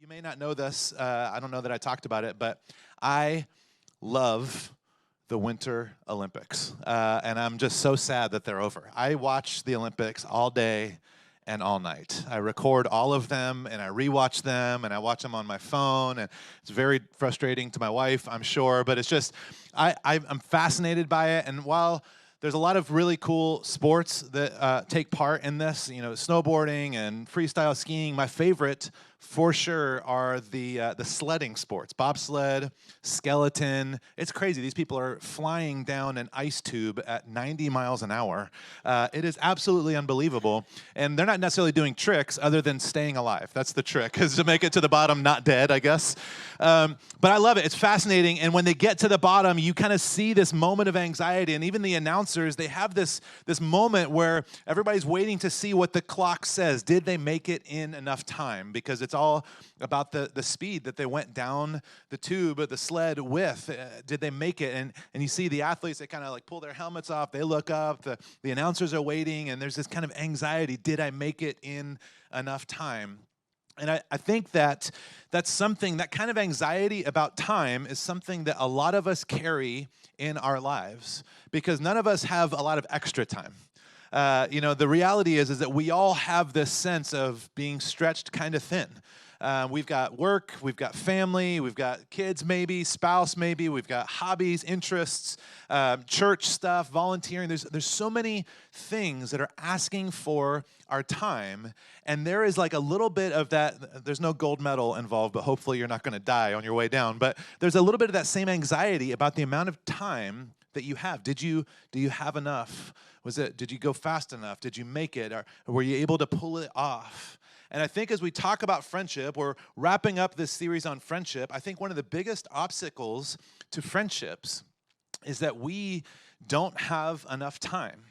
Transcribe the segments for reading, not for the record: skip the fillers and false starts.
You may not know this. I don't know that I talked about it, but I love the Winter Olympics. And I'm just so sad that they're over. I watch the Olympics all day and all night. I record all of them, and I rewatch them, and I watch them on my phone, and it's very frustrating to my wife, I'm sure, but it's just, I'm fascinated by it, and while there's a lot of really cool sports that take part in this, you know, snowboarding and freestyle skiing. My favorite, for sure, are the sledding sports, bobsled, skeleton. It's crazy. These people are flying down an ice tube at 90 miles an hour. It is absolutely unbelievable. And they're not necessarily doing tricks other than staying alive. That's the trick, is to make it to the bottom, not dead, I guess. But I love it. It's fascinating. And when they get to the bottom, you kind of see this moment of anxiety. And even the announcers, they have this moment where everybody's waiting to see what the clock says. Did they make it in enough time? Because it's all about the speed that they went down the tube, the sled with. Did they make it? And you see the athletes, they kind of like pull their helmets off. They look up. The announcers are waiting. And there's this kind of anxiety. Did I make it in enough time? And I think that's something, that kind of anxiety about time is something that a lot of us carry in our lives because none of us have a lot of extra time. The reality is that we all have this sense of being stretched kind of thin. We've got work, we've got family, we've got kids maybe, spouse maybe, we've got hobbies, interests, church stuff, volunteering. There's so many things that are asking for our time, and there is like a little bit of that. There's no gold medal involved, but hopefully you're not going to die on your way down. But there's a little bit of that same anxiety about the amount of time that you have. Do you have enough? Did you go fast enough? Did you make it? Or were you able to pull it off? And I think as we talk about friendship, we're wrapping up this series on friendship. I think one of the biggest obstacles to friendships is that we don't have enough time.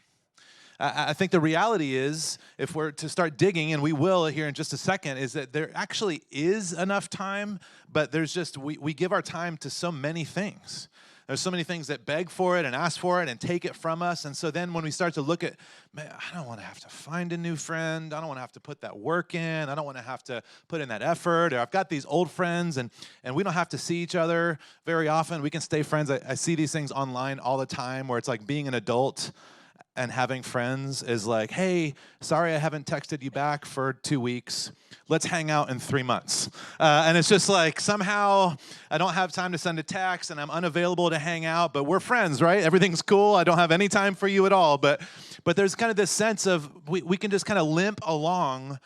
I think the reality is, if we're to start digging, and we will here in just a second, is that there actually is enough time, but there's just, we give our time to so many things. There's so many things that beg for it and ask for it and take it from us. And so then when we start to look at, man, I don't want to have to find a new friend. I don't want to have to put that work in. I don't want to have to put in that effort. Or I've got these old friends and we don't have to see each other very often. We can stay friends. I see these things online all the time where it's like being an adult and having friends is like, hey, sorry I haven't texted you back for 2 weeks. Let's hang out in 3 months. And it's just like, somehow I don't have time to send a text and I'm unavailable to hang out, but we're friends, right? Everything's cool. I don't have any time for you at all. But there's kind of this sense of we can just kind of limp along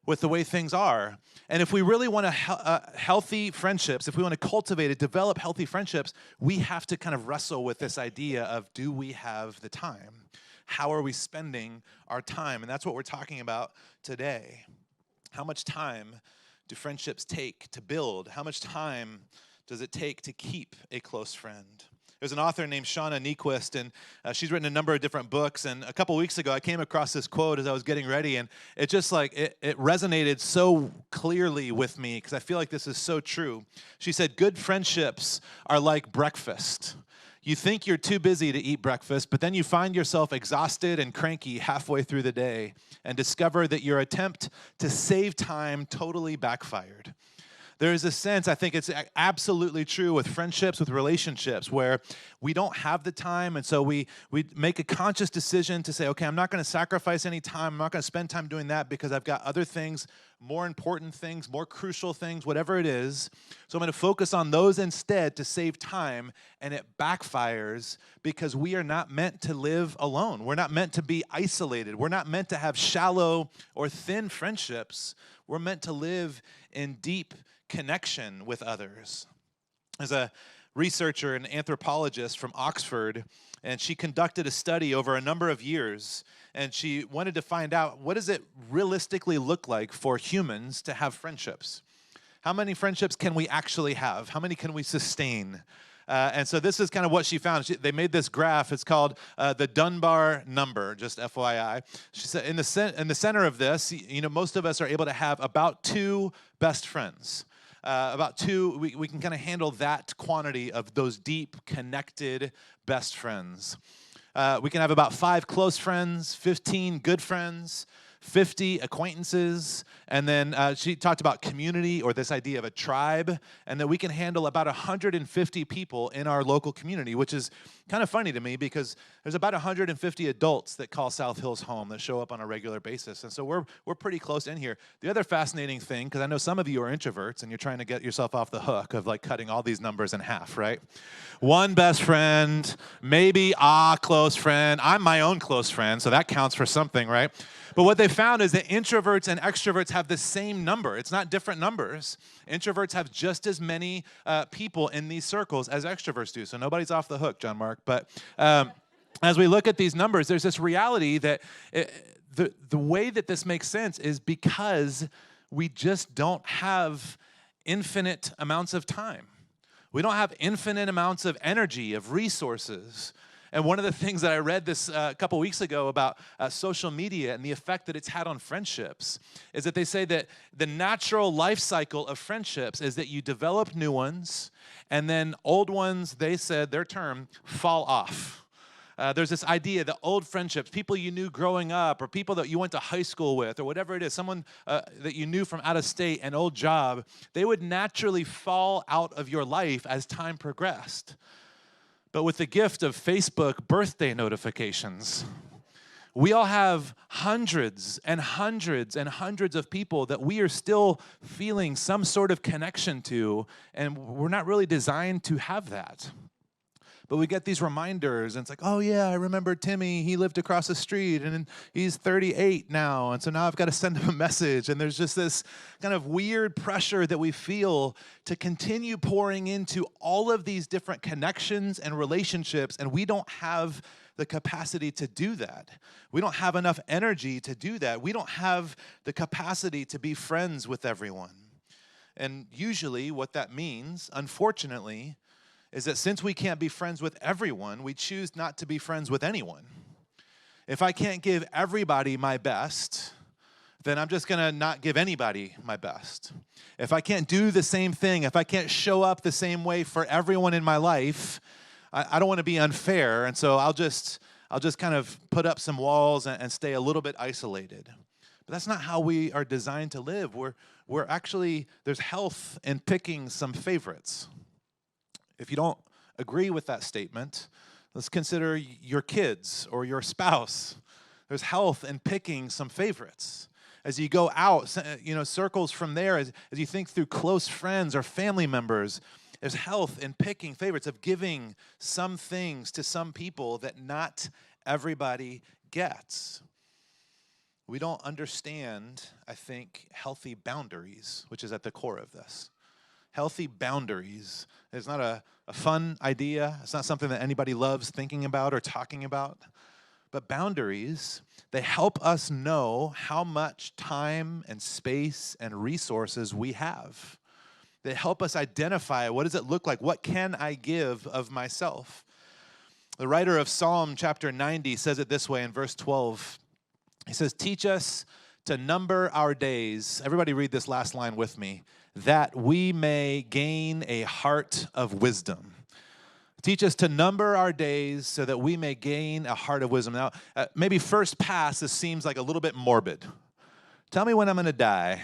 with the way things are. And if we really want healthy friendships, if we want to cultivate it, develop healthy friendships, we have to kind of wrestle with this idea of, do we have the time? How are we spending our time? And that's what we're talking about today. How much time do friendships take to build? How much time does it take to keep a close friend? There's an author named Shauna Niequist, and she's written a number of different books. And a couple weeks ago, I came across this quote as I was getting ready, and it just like, it resonated so clearly with me because I feel like this is so true. She said, good friendships are like breakfast. You think you're too busy to eat breakfast, but then you find yourself exhausted and cranky halfway through the day and discover that your attempt to save time totally backfired. There is a sense, I think it's absolutely true with friendships, with relationships, where we don't have the time, and so we make a conscious decision to say, okay, I'm not going to sacrifice any time. I'm not going to spend time doing that because I've got other things, more important things, more crucial things, whatever it is. So I'm going to focus on those instead to save time, and it backfires because we are not meant to live alone. We're not meant to be isolated. We're not meant to have shallow or thin friendships. We're meant to live in deep connection with others. There's a researcher, an anthropologist from Oxford, and she conducted a study over a number of years, and she wanted to find out, what does it realistically look like for humans to have friendships? How many friendships can we actually have? How many can we sustain? And so this is kind of what she found. They made this graph. It's called the Dunbar number, just FYI. She said in the center of this, most of us are able to have about 2 best friends. About 2, we can kind of handle that quantity of those deep, connected best friends. We can have about 5 close friends, 15 good friends, 50 acquaintances. And then she talked about community, or this idea of a tribe, and that we can handle about 150 people in our local community, which is kind of funny to me because there's about 150 adults that call South Hills home that show up on a regular basis. And so we're pretty close in here. The other fascinating thing, because I know some of you are introverts and you're trying to get yourself off the hook of like cutting all these numbers in half, right? One best friend, maybe a close friend. I'm my own close friend, so that counts for something, right? But what they found is that introverts and extroverts have the same number. It's not different numbers. Introverts have just as many people in these circles as extroverts do. So nobody's off the hook, John Mark. But as we look at these numbers, there's this reality that the way that this makes sense is because we just don't have infinite amounts of time. We don't have infinite amounts of energy, of resources. And one of the things that I read this a couple weeks ago about social media and the effect that it's had on friendships is that they say that the natural life cycle of friendships is that you develop new ones, and then old ones, they said, their term, fall off. There's this idea that old friendships, people you knew growing up, or people that you went to high school with, or whatever it is, someone that you knew from out of state, an old job, they would naturally fall out of your life as time progressed. But with the gift of Facebook birthday notifications, we all have hundreds and hundreds and hundreds of people that we are still feeling some sort of connection to, and we're not really designed to have that. But we get these reminders, and it's like, oh yeah, I remember Timmy, he lived across the street, and he's 38 now, and so now I've got to send him a message, and there's just this kind of weird pressure that we feel to continue pouring into all of these different connections and relationships, and we don't have the capacity to do that. We don't have enough energy to do that. We don't have the capacity to be friends with everyone. And usually what that means, unfortunately, is that since we can't be friends with everyone, we choose not to be friends with anyone. If I can't give everybody my best, then I'm just gonna not give anybody my best. If I can't do the same thing, if I can't show up the same way for everyone in my life, I don't wanna be unfair, and so I'll just kind of put up some walls and stay a little bit isolated. But that's not how we are designed to live. We're actually, there's health in picking some favorites. If you don't agree with that statement, let's consider your kids or your spouse. There's health in picking some favorites. As you go out, circles from there, as you think through close friends or family members, there's health in picking favorites, of giving some things to some people that not everybody gets. We don't understand, I think, healthy boundaries, which is at the core of this. Healthy boundaries is not a fun idea. It's not something that anybody loves thinking about or talking about. But boundaries, they help us know how much time and space and resources we have. They help us identify, what does it look like? What can I give of myself? The writer of Psalm chapter 90 says it this way in verse 12. He says, teach us to number our days. Everybody read this last line with me. That we may gain a heart of wisdom. Teach us to number our days so that we may gain a heart of wisdom. Now, maybe first pass, this seems like a little bit morbid. Tell me when I'm going to die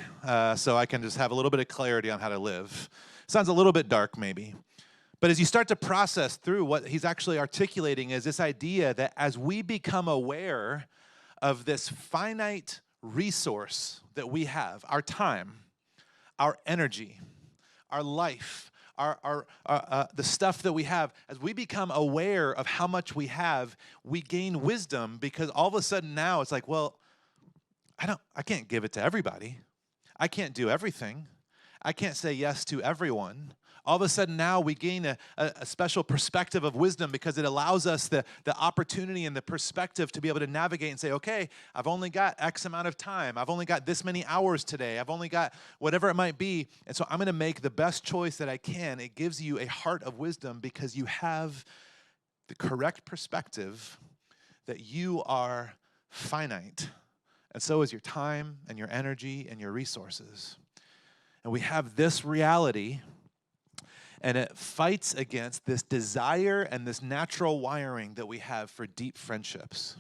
so I can just have a little bit of clarity on how to live. Sounds a little bit dark maybe. But as you start to process through, what he's actually articulating is this idea that as we become aware of this finite resource that we have, our time, our energy, our life, the stuff that we have, as we become aware of how much we have, we gain wisdom, because all of a sudden now it's like, well, I can't give it to everybody. I can't do everything. I can't say yes to everyone. All of a sudden now we gain a special perspective of wisdom, because it allows us the opportunity and the perspective to be able to navigate and say, okay, I've only got X amount of time. I've only got this many hours today. I've only got whatever it might be. And so I'm going to make the best choice that I can. It gives you a heart of wisdom because you have the correct perspective that you are finite. And so is your time and your energy and your resources. And we have this reality, and it fights against this desire and this natural wiring that we have for deep friendships.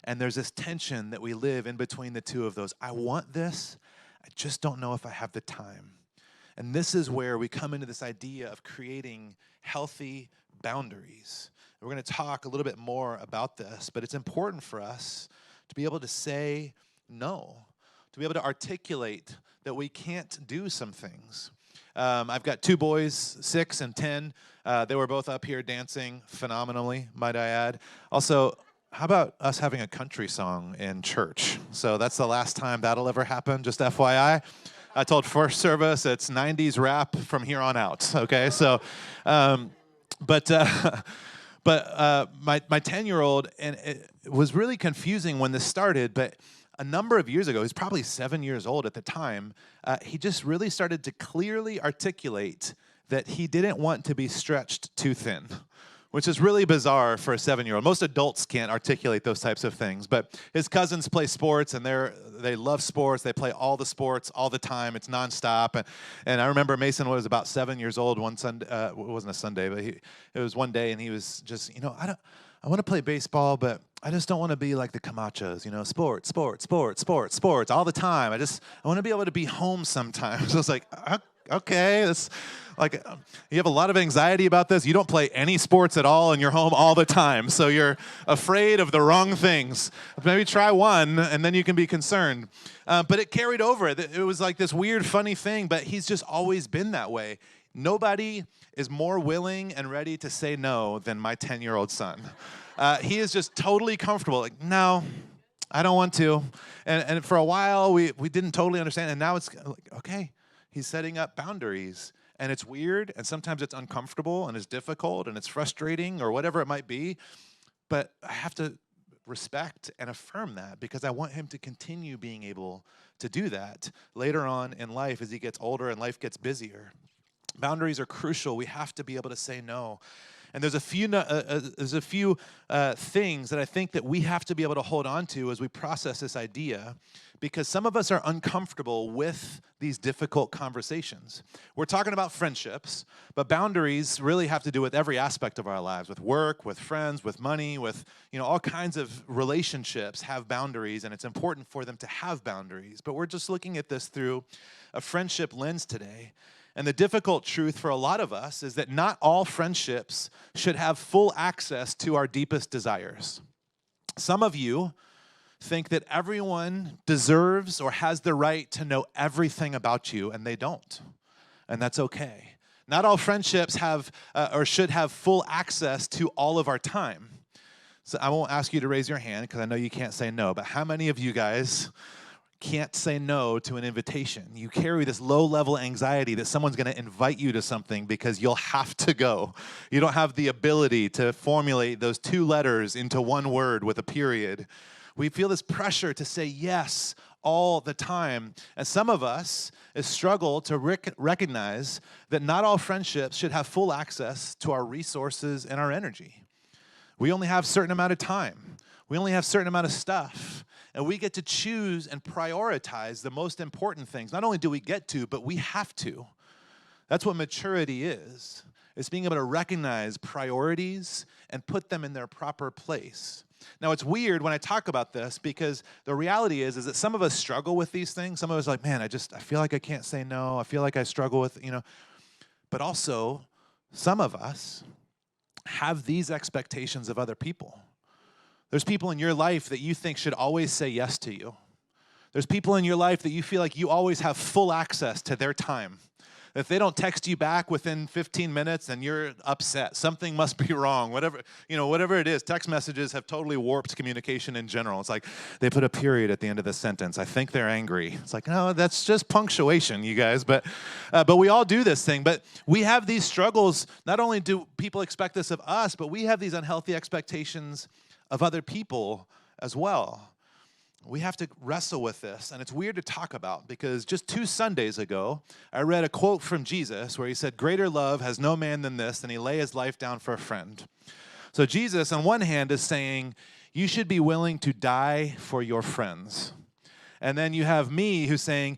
And there's this tension that we live in between the two of those. I want this, I just don't know if I have the time. And this is where we come into this idea of creating healthy boundaries. We're going to talk a little bit more about this, but it's important for us to be able to say no, to be able to articulate that we can't do some things. I've got 2 boys, 6 and 10. They were both up here dancing phenomenally, might I add. Also, how about us having a country song in church? So that's the last time that'll ever happen, just FYI. I told first service it's 90s rap from here on out, okay? So, but my 10-year-old, and it was really confusing when this started, but a number of years ago, he's probably 7 years old at the time, he just really started to clearly articulate that he didn't want to be stretched too thin, which is really bizarre for a 7-year-old. Most adults can't articulate those types of things, but his cousins play sports, and they love sports. They play all the sports all the time. It's nonstop. And I remember Mason was about 7 years old one Sunday. It wasn't a Sunday, but it was one day, and he was just, I want to play baseball, but I just don't want to be like the Camachos, sports, all the time. I want to be able to be home sometimes. I was like, okay, that's like, you have a lot of anxiety about this. You don't play any sports at all, and you're home all the time, so you're afraid of the wrong things. Maybe try one, and then you can be concerned. But it carried over. It was like this weird, funny thing, but he's just always been that way. Nobody is more willing and ready to say no than my 10-year-old son. He is just totally comfortable. Like, no, I don't want to. And for a while, we didn't totally understand. And now it's like, okay, he's setting up boundaries. And it's weird, and sometimes it's uncomfortable, and it's difficult, and it's frustrating, or whatever it might be. But I have to respect and affirm that because I want him to continue being able to do that later on in life as he gets older and life gets busier. Boundaries are crucial. We have to be able to say no. And there's a few things that I think that we have to be able to hold on to as we process this idea, because some of us are uncomfortable with these difficult conversations. We're talking about friendships, but boundaries really have to do with every aspect of our lives, with work, with friends, with money, with all kinds of relationships have boundaries, and it's important for them to have boundaries. But we're just looking at this through a friendship lens today. And the difficult truth for a lot of us is that not all friendships should have full access to our deepest desires. Some of you think that everyone deserves or has the right to know everything about you, and they don't. And that's okay. Not all friendships have or should have full access to all of our time. So I won't ask you to raise your hand because I know you can't say no, but how many of you guys can't say no to an invitation? You carry this low-level anxiety that someone's going to invite you to something because you'll have to go. You don't have the ability to formulate those 2 letters into one word with a period. We feel this pressure to say yes all the time. And some of us struggle to recognize that not all friendships should have full access to our resources and our energy. We only have a certain amount of time. We only have a certain amount of stuff. And we get to choose and prioritize the most important things. Not only do we get to, but we have to. That's what maturity is. It's being able to recognize priorities and put them in their proper place. Now, it's weird when I talk about this because the reality is that some of us struggle with these things. Some of us are like, man, I feel like I can't say no. I feel like I struggle with, But also, some of us have these expectations of other people. There's people in your life that you think should always say yes to you. There's people in your life that you feel like you always have full access to their time. If they don't text you back within 15 minutes, then you're upset. Something must be wrong. Whatever it is. Text messages have totally warped communication in general. It's like they put a period at the end of the sentence. I think they're angry. It's like, no, that's just punctuation, you guys. But we all do this thing. But we have these struggles. Not only do people expect this of us, but we have these unhealthy expectations of other people as well. We have to wrestle with this, and it's weird to talk about because just 2 Sundays ago, I read a quote from Jesus where he said, "Greater love has no man than this, than he lay his life down for a friend." So Jesus, on one hand, is saying, you should be willing to die for your friends. And then you have me who's saying,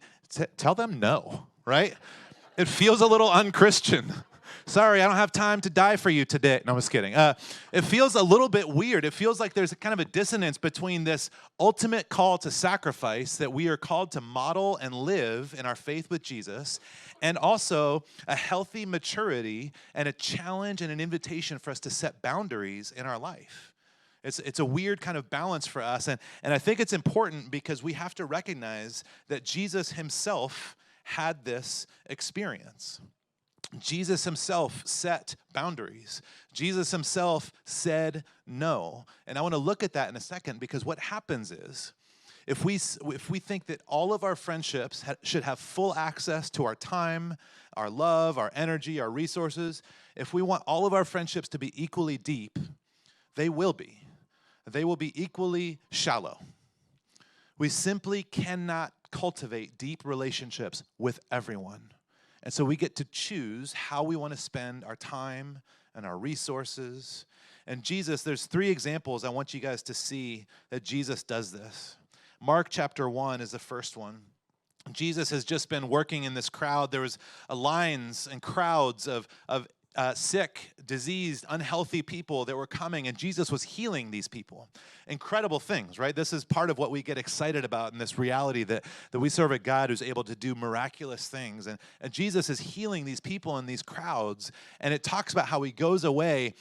tell them no, right? It feels a little unchristian. sorry, I don't have time to die for you today. No, I'm just kidding. It feels a little bit weird. It feels like there's a kind of a dissonance between this ultimate call to sacrifice that we are called to model and live in our faith with Jesus, and also a healthy maturity and a challenge and an invitation for us to set boundaries in our life. It's a weird kind of balance for us, and I think it's important because we have to recognize that Jesus himself had this experience. Jesus himself set boundaries. Jesus himself said no. And I want to look at that in a second, because what happens is, if we think that all of our friendships should have full access to our time, our love, our energy, our resources, if we want all of our friendships to be equally deep, they will be. They will be equally shallow. We simply cannot cultivate deep relationships with everyone. And so we get to choose how we want to spend our time and our resources. And Jesus, there's 3 examples I want you guys to see that Jesus does this. Mark chapter 1 is the first one. Jesus has just been working in this crowd. There was lines and crowds of sick, diseased, unhealthy people that were coming, and Jesus was healing these people. Incredible things, right? This is part of what we get excited about in this reality that we serve a God who's able to do miraculous things. And Jesus is healing these people in these crowds, and it talks about how he goes away.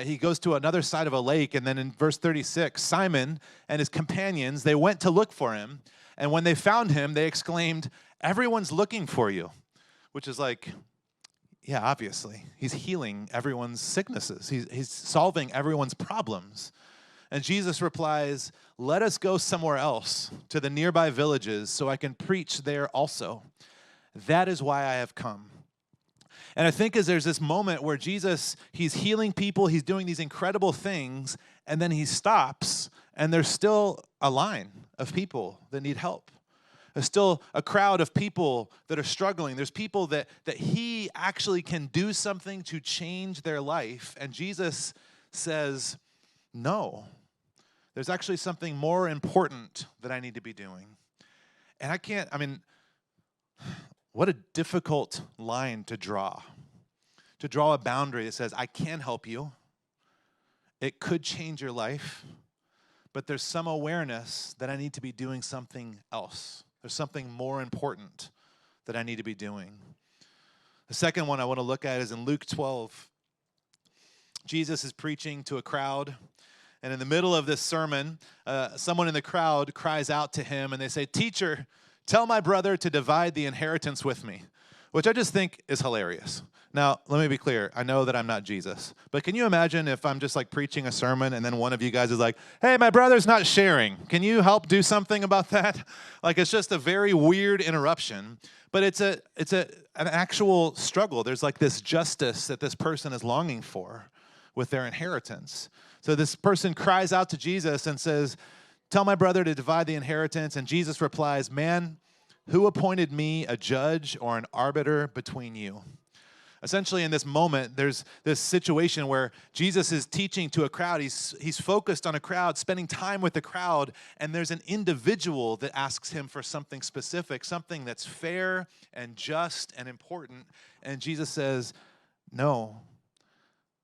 He goes to another side of a lake, and then in verse 36, Simon and his companions, they went to look for him, and when they found him, they exclaimed, "Everyone's looking for you," which is like, yeah, obviously. He's healing everyone's sicknesses. He's solving everyone's problems. And Jesus replies, "Let us go somewhere else, to the nearby villages, so I can preach there also. That is why I have come." And I think as there's this moment where Jesus, he's healing people, he's doing these incredible things, and then he stops, and there's still a line of people that need help. There's still a crowd of people that are struggling. There's people that he actually can do something to change their life. And Jesus says, no, there's actually something more important that I need to be doing. And what a difficult line to draw a boundary that says, I can help you. It could change your life, but there's some awareness that I need to be doing something else. There's something more important that I need to be doing. The second one I want to look at is in Luke 12. Jesus is preaching to a crowd, and in the middle of this sermon, someone in the crowd cries out to him, and they say, "Teacher, tell my brother to divide the inheritance with me," which I just think is hilarious. Now, let me be clear. I know that I'm not Jesus, but can you imagine if I'm just like preaching a sermon and then one of you guys is like, "Hey, my brother's not sharing. Can you help do something about that?" Like, it's just a very weird interruption, but it's an actual struggle. There's like this justice that this person is longing for with their inheritance. So this person cries out to Jesus and says, "Tell my brother to divide the inheritance." And Jesus replies, "Man, who appointed me a judge or an arbiter between you?" Essentially, in this moment, there's this situation where Jesus is teaching to a crowd. He's focused on a crowd, spending time with the crowd, and there's an individual that asks him for something specific, something that's fair and just and important. And Jesus says, "No,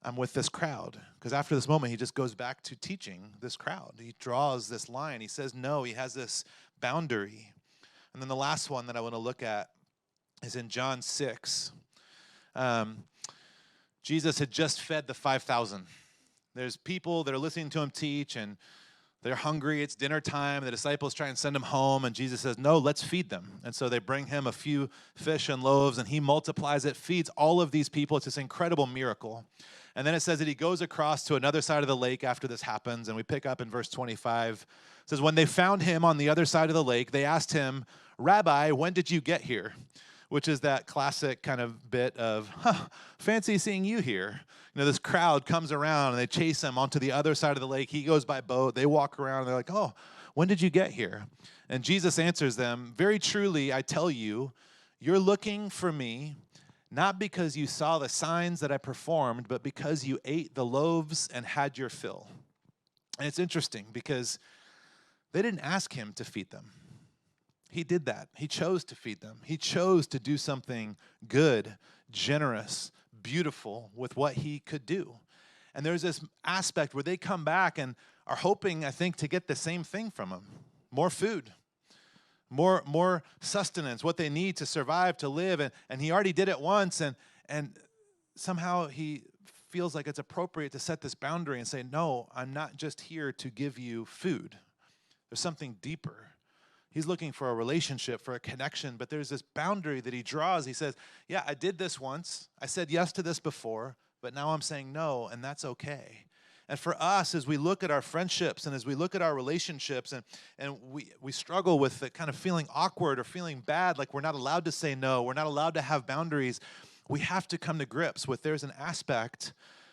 I'm with this crowd." Because after this moment, he just goes back to teaching this crowd. He draws this line. He says no. He has this boundary. And then the last one that I want to look at is in John 6. Jesus had just fed the 5,000. There's people that are listening to him teach, and they're hungry. It's dinner time. The disciples try and send him home, and Jesus says, "No, let's feed them." And so they bring him a few fish and loaves, and he multiplies it, feeds all of these people. It's this incredible miracle. And then it says that he goes across to another side of the lake after this happens, and we pick up in verse 25. It says, when they found him on the other side of the lake, they asked him, "Rabbi, when did you get here?" Which is that classic kind of bit of, fancy seeing you here. You know, this crowd comes around and they chase him onto the other side of the lake. He goes by boat. They walk around and they're like, "Oh, when did you get here?" And Jesus answers them, "Very truly, I tell you, you're looking for me, not because you saw the signs that I performed, but because you ate the loaves and had your fill." And it's interesting because they didn't ask him to feed them. He did that. He chose to feed them. He chose to do something good, generous, beautiful with what he could do. And there's this aspect where they come back and are hoping, I think, to get the same thing from him. More food, more sustenance, what they need to survive, to live. And he already did it once, and somehow he feels like it's appropriate to set this boundary and say, no, I'm not just here to give you food. There's something deeper. He's looking for a relationship, for a connection, but there's this boundary that he draws. He says, yeah, I did this once. I said yes to this before, but now I'm saying no, and that's okay. And for us, as we look at our friendships and as we look at our relationships, and we struggle with the kind of feeling awkward or feeling bad, like we're not allowed to say no, we're not allowed to have boundaries, we have to come to grips with there's an aspect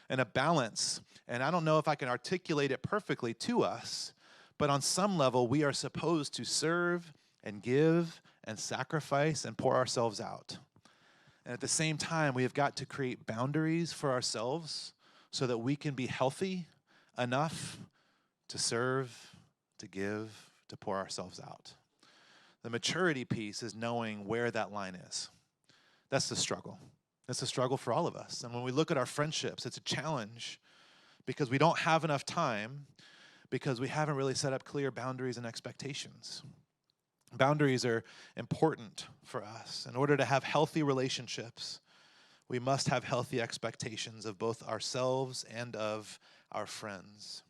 and a balance. And I don't know if I can articulate it perfectly to us, but on some level, we are supposed to serve and give and sacrifice and pour ourselves out. And at the same time, we have got to create boundaries for ourselves so that we can be healthy enough to serve, to give, to pour ourselves out. The maturity piece is knowing where that line is. That's the struggle. That's a struggle for all of us. And when we look at our friendships, it's a challenge because we don't have enough time, because we haven't really set up clear boundaries and expectations. Boundaries are important for us. In order to have healthy relationships, we must have healthy expectations of both ourselves and of our friends.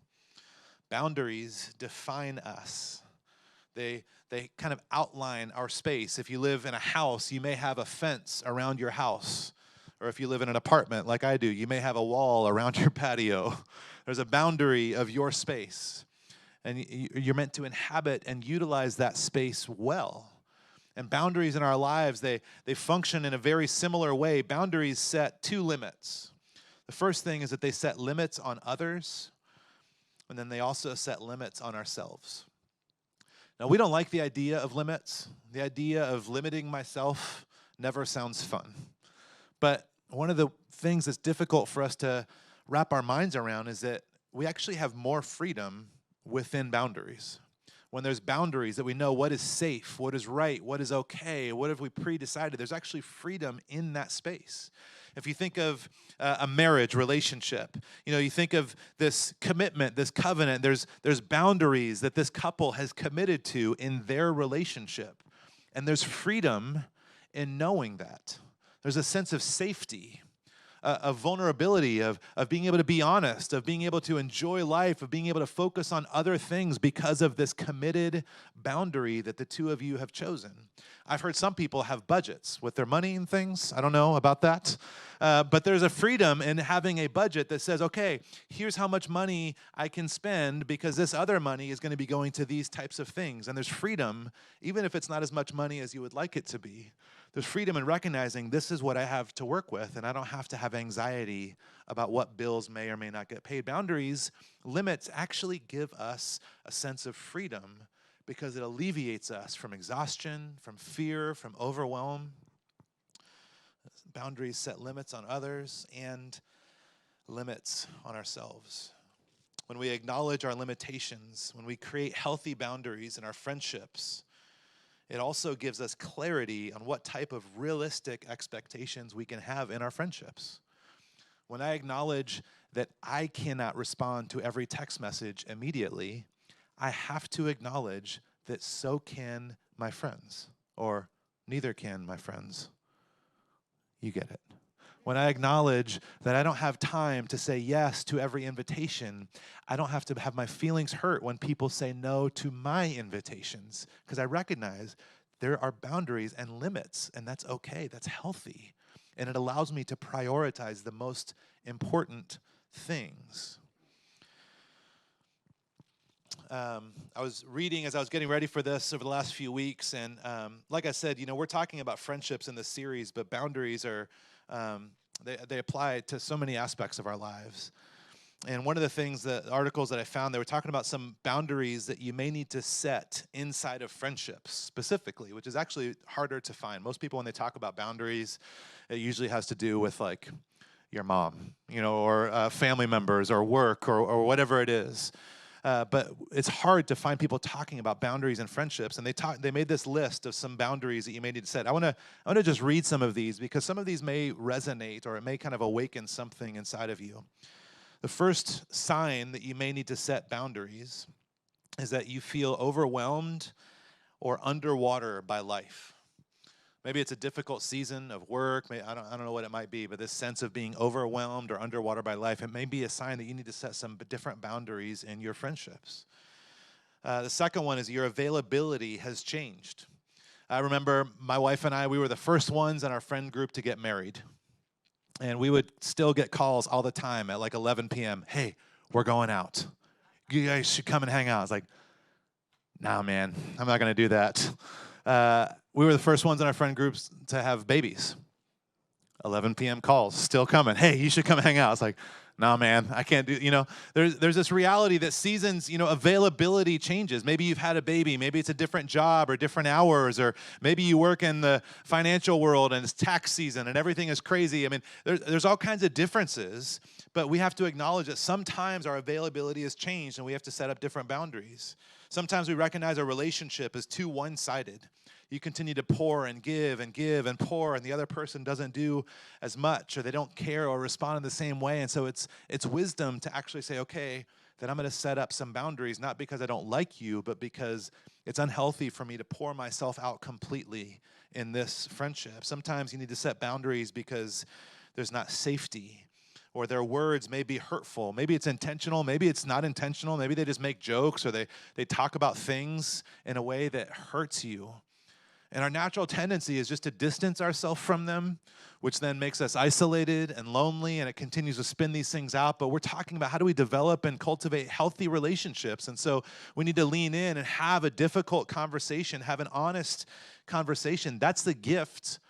Boundaries define us. They kind of outline our space. If you live in a house, you may have a fence around your house. Or if you live in an apartment like I do, you may have a wall around your patio. There's a boundary of your space. And you're meant to inhabit and utilize that space well. And boundaries in our lives, they function in a very similar way. Boundaries set two limits. The first thing is that they set limits on others, and then they also set limits on ourselves. Now, we don't like the idea of limits. The idea of limiting myself never sounds fun. But one of the things that's difficult for us to wrap our minds around is that we actually have more freedom within boundaries. When there's boundaries that we know what is safe, what is right, what is okay, what have we pre-decided, there's actually freedom in that space. If you think of a marriage relationship, you think of this commitment, this covenant, there's boundaries that this couple has committed to in their relationship. And there's freedom in knowing that. There's a sense of safety, of vulnerability, of being able to be honest, of being able to enjoy life, of being able to focus on other things because of this committed boundary that the two of you have chosen. I've heard some people have budgets with their money and things. I don't know about that. But there's a freedom in having a budget that says, okay, here's how much money I can spend because this other money is going to be going to these types of things. And there's freedom, even if it's not as much money as you would like it to be. There's freedom in recognizing this is what I have to work with, and I don't have to have anxiety about what bills may or may not get paid. Boundaries, limits actually give us a sense of freedom because it alleviates us from exhaustion, from fear, from overwhelm. Boundaries set limits on others and limits on ourselves. When we acknowledge our limitations, when we create healthy boundaries in our friendships, it also gives us clarity on what type of realistic expectations we can have in our friendships. When I acknowledge that I cannot respond to every text message immediately, I have to acknowledge that so can my friends, or neither can my friends. You get it. When I acknowledge that I don't have time to say yes to every invitation, I don't have to have my feelings hurt when people say no to my invitations, because I recognize there are boundaries and limits, and that's okay, that's healthy. And it allows me to prioritize the most important things. I was reading as I was getting ready for this over the last few weeks, and like I said, we're talking about friendships in this series, but boundaries are they apply to so many aspects of our lives. And one of the things, the articles that I found, they were talking about some boundaries that you may need to set inside of friendships specifically, which is actually harder to find. Most people, when they talk about boundaries, it usually has to do with like your mom, or family members or work or whatever it is. But it's hard to find people talking about boundaries and friendships. And they made this list of some boundaries that you may need to set. I want to just read some of these because some of these may resonate or it may kind of awaken something inside of you. The first sign that you may need to set boundaries is that you feel overwhelmed or underwater by life. Maybe it's a difficult season of work. I don't know what it might be, but this sense of being overwhelmed or underwater by life, it may be a sign that you need to set some different boundaries in your friendships. The second one is your availability has changed. I remember my wife and I, we were the first ones in our friend group to get married. And we would still get calls all the time at like 11 p.m. Hey, we're going out. You guys should come and hang out. I was like, nah, man, I'm not going to do that. We were the first ones in our friend groups to have babies. 11 p.m. calls, still coming. Hey, you should come hang out. It's like, nah, man, I can't do, there's this reality that seasons, availability changes. Maybe you've had a baby. Maybe it's a different job or different hours, or maybe you work in the financial world and it's tax season and everything is crazy. I mean, there's all kinds of differences, but we have to acknowledge that sometimes our availability has changed and we have to set up different boundaries. Sometimes we recognize a relationship is too one-sided. You continue to pour and give and give and pour, and the other person doesn't do as much, or they don't care or respond in the same way. And so it's wisdom to actually say, okay, then I'm going to set up some boundaries, not because I don't like you, but because it's unhealthy for me to pour myself out completely in this friendship. Sometimes you need to set boundaries because there's not safety, or their words may be hurtful. Maybe it's intentional, maybe it's not intentional. Maybe they just make jokes, or they talk about things in a way that hurts you. And our natural tendency is just to distance ourselves from them, which then makes us isolated and lonely, and it continues to spin these things out. But we're talking about how do we develop and cultivate healthy relationships. And so we need to lean in and have a difficult conversation, have an honest conversation. That's the gift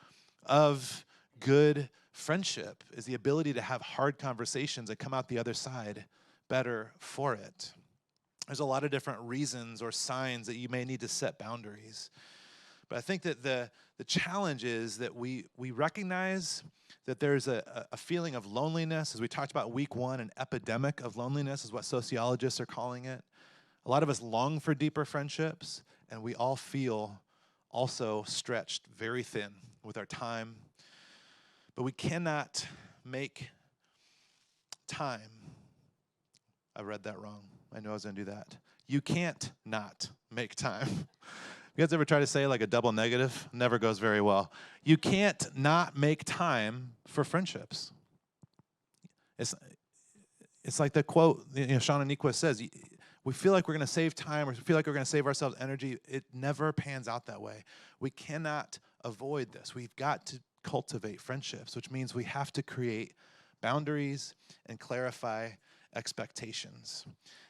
of good friendship, is the ability to have hard conversations and come out the other side better for it. There's a lot of different reasons or signs that you may need to set boundaries. But I think that the challenge is that we recognize that there's a feeling of loneliness. As we talked about week one, an epidemic of loneliness is what sociologists are calling it. A lot of us long for deeper friendships, and we all feel also stretched very thin with our time. But we cannot make time. I read that wrong. I knew I was going to do that. You can't not make time. You guys ever try to say like a double negative? Never goes very well. You can't not make time for friendships. It's like the quote, Shauna Nequist says, we feel like we're going to save time, or we feel like we're going to save ourselves energy. It never pans out that way. We cannot avoid this. We've got to cultivate friendships, which means we have to create boundaries and clarify expectations.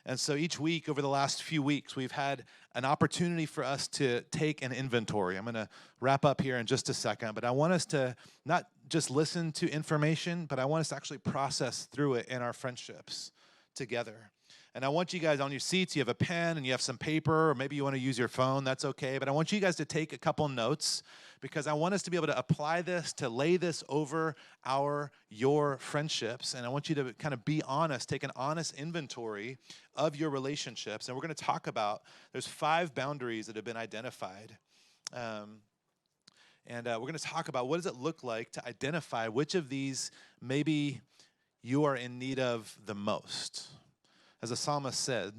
And so each week, over the last few weeks, we've had an opportunity for us to take an inventory. I'm going to wrap up here in just a second, but I want us to not just listen to information, but I want us to actually process through it in our friendships together. And I want you guys on your seats, you have a pen and you have some paper, or maybe you want to use your phone, that's okay. But I want you guys to take a couple notes, because I want us to be able to apply this, to lay this over your friendships. And I want you to kind of be honest, take an honest inventory of your relationships. And we're going to talk about, there's 5 boundaries that have been identified. And we're going to talk about what does it look like to identify which of these maybe you are in need of the most. As the psalmist said,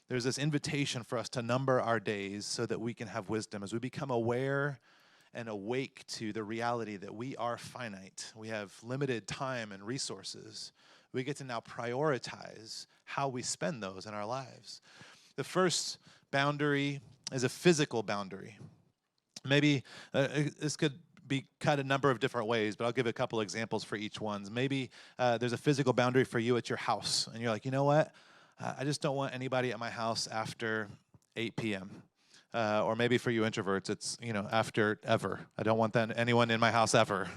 there's this invitation for us to number our days so that we can have wisdom. As we become aware and awake to the reality that we are finite, we have limited time and resources, we get to now prioritize how we spend those in our lives. The first boundary is a physical boundary. Maybe this could be cut a number of different ways, but I'll give a couple examples for each one. Maybe there's a physical boundary for you at your house, and you're like, you know what? I just don't want anybody at my house after 8 p.m. Or maybe for you introverts, it's, after ever. I don't want anyone in my house ever.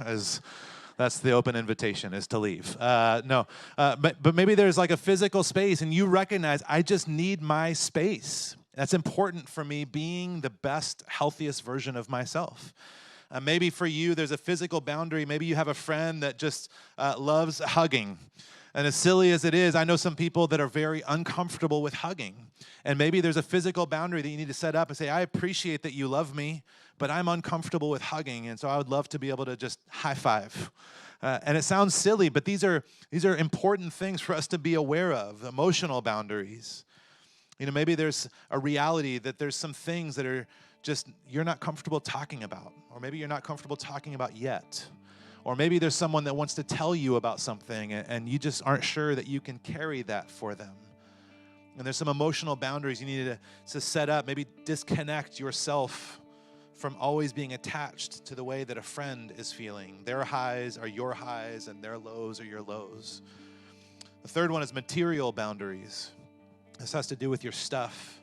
That's the open invitation, is to leave. But maybe there's like a physical space, and you recognize, I just need my space. That's important for me being the best, healthiest version of myself. Maybe for you, there's a physical boundary. Maybe you have a friend that just loves hugging. And as silly as it is, I know some people that are very uncomfortable with hugging. And maybe there's a physical boundary that you need to set up and say, I appreciate that you love me, but I'm uncomfortable with hugging. And so I would love to be able to just high five. And it sounds silly, but these are important things for us to be aware of, emotional boundaries. Maybe there's a reality that there's some things that are just you're not comfortable talking about, or maybe you're not comfortable talking about yet. Or maybe there's someone that wants to tell you about something and you just aren't sure that you can carry that for them. And there's some emotional boundaries you need to set up. Maybe disconnect yourself from always being attached to the way that a friend is feeling. Their highs are your highs and their lows are your lows. The third one is material boundaries. This has to do with your stuff.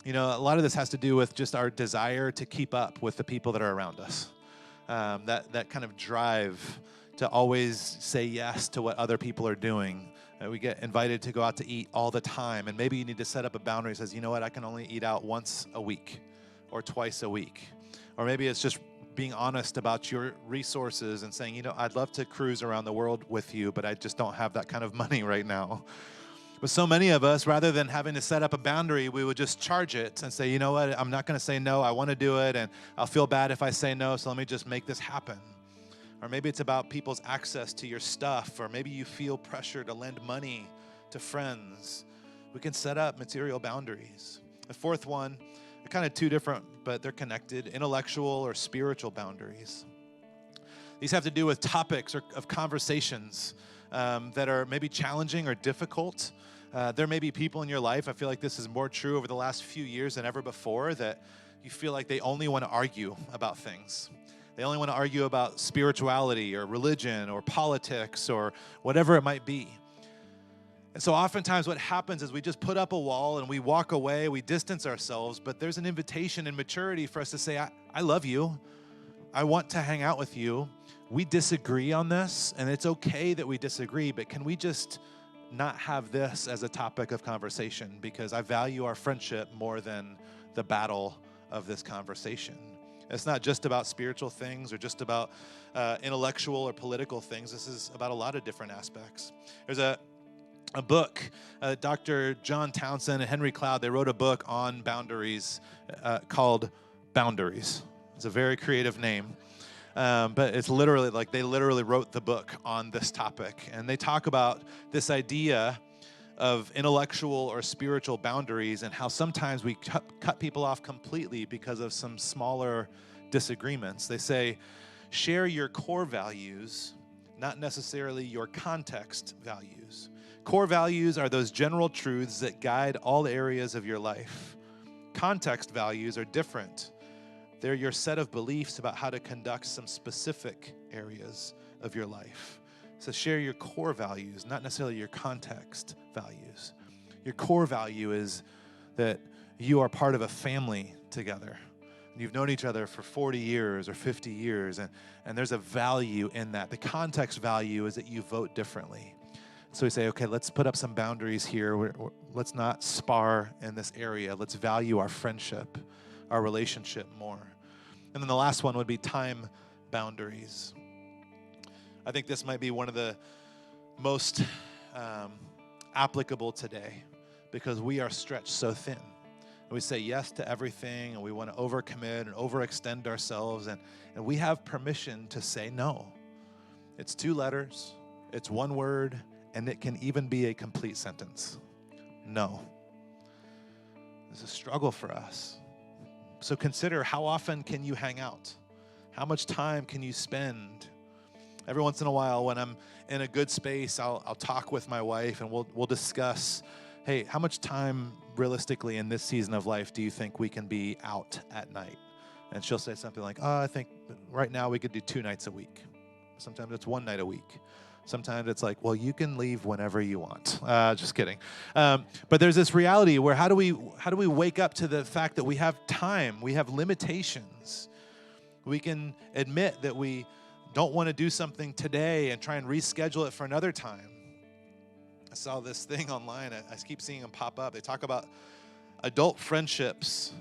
A lot of this has to do with just our desire to keep up with the people that are around us. That kind of drive to always say yes to what other people are doing. We get invited to go out to eat all the time, and maybe you need to set up a boundary that says, you know what, I can only eat out once a week or twice a week. Or maybe it's just being honest about your resources and saying, I'd love to cruise around the world with you, but I just don't have that kind of money right now. But so many of us, rather than having to set up a boundary, we would just charge it and say, you know what, I'm not going to say no. I want to do it, and I'll feel bad if I say no, so let me just make this happen. Or maybe it's about people's access to your stuff, or maybe you feel pressure to lend money to friends. We can set up material boundaries. The fourth one, they're kind of two different, but they're connected, intellectual or spiritual boundaries. These have to do with topics or of conversations that are maybe challenging or difficult. There may be people in your life, I feel like this is more true over the last few years than ever before, that you feel like they only want to argue about things. They only want to argue about spirituality or religion or politics or whatever it might be. And so oftentimes what happens is we just put up a wall and we walk away, we distance ourselves, but there's an invitation in maturity for us to say, I love you. I want to hang out with you. We disagree on this, and it's okay that we disagree, but can we just not have this as a topic of conversation, because I value our friendship more than the battle of this conversation. It's not just about spiritual things or just about intellectual or political things. This is about a lot of different aspects. There's a book, Dr. John Townsend and Henry Cloud, they wrote a book on boundaries called Boundaries. It's a very creative name. But it's literally like they literally wrote the book on this topic. And they talk about this idea of intellectual or spiritual boundaries and how sometimes we cut people off completely because of some smaller disagreements. They say, share your core values, not necessarily your context values. Core values are those general truths that guide all areas of your life. Context values are different. They're your set of beliefs about how to conduct some specific areas of your life. So share your core values, not necessarily your context values. Your core value is that you are part of a family together. You've known each other for 40 years or 50 years, and there's a value in that. The context value is that you vote differently. So we say, okay, let's put up some boundaries here. Let's not spar in this area. Let's value our friendship, our relationship more. And then the last one would be time boundaries. I think this might be one of the most applicable today because we are stretched so thin. And we say yes to everything, and we want to overcommit and overextend ourselves, and we have permission to say no. It's 2 letters, it's 1 word, and it can even be a complete sentence. No. It's a struggle for us. So consider, how often can you hang out? How much time can you spend? Every once in a while, when I'm in a good space, I'll talk with my wife and we'll discuss, hey, how much time realistically in this season of life do you think we can be out at night? And she'll say something like, I think right now we could do 2 nights a week. Sometimes it's 1 night a week. Sometimes it's like, well, you can leave whenever you want. Just kidding. But there's this reality where how do we wake up to the fact that we have time, we have limitations. We can admit that we don't want to do something today and try and reschedule it for another time. I saw this thing online. I keep seeing them pop up. They talk about adult friendships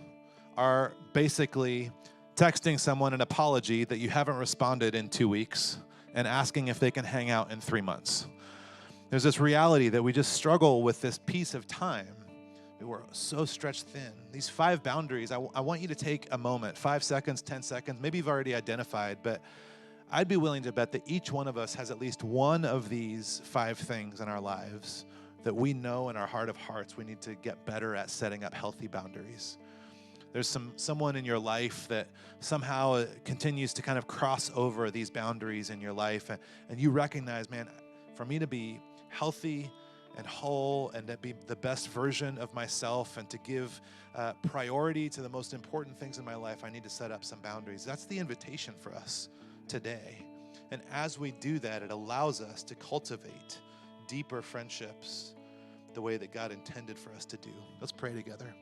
are basically texting someone an apology that you haven't responded in 2 weeks and asking if they can hang out in 3 months. There's this reality that we just struggle with this piece of time. We're so stretched thin. These 5 boundaries, I want you to take a moment, 5 seconds, 10 seconds, maybe you've already identified, but I'd be willing to bet that each one of us has at least one of these 5 things in our lives that we know in our heart of hearts we need to get better at setting up healthy boundaries. There's someone in your life that somehow continues to kind of cross over these boundaries in your life, and you recognize, man, for me to be healthy and whole and to be the best version of myself and to give priority to the most important things in my life, I need to set up some boundaries. That's the invitation for us today. And as we do that, it allows us to cultivate deeper friendships the way that God intended for us to do. Let's pray together.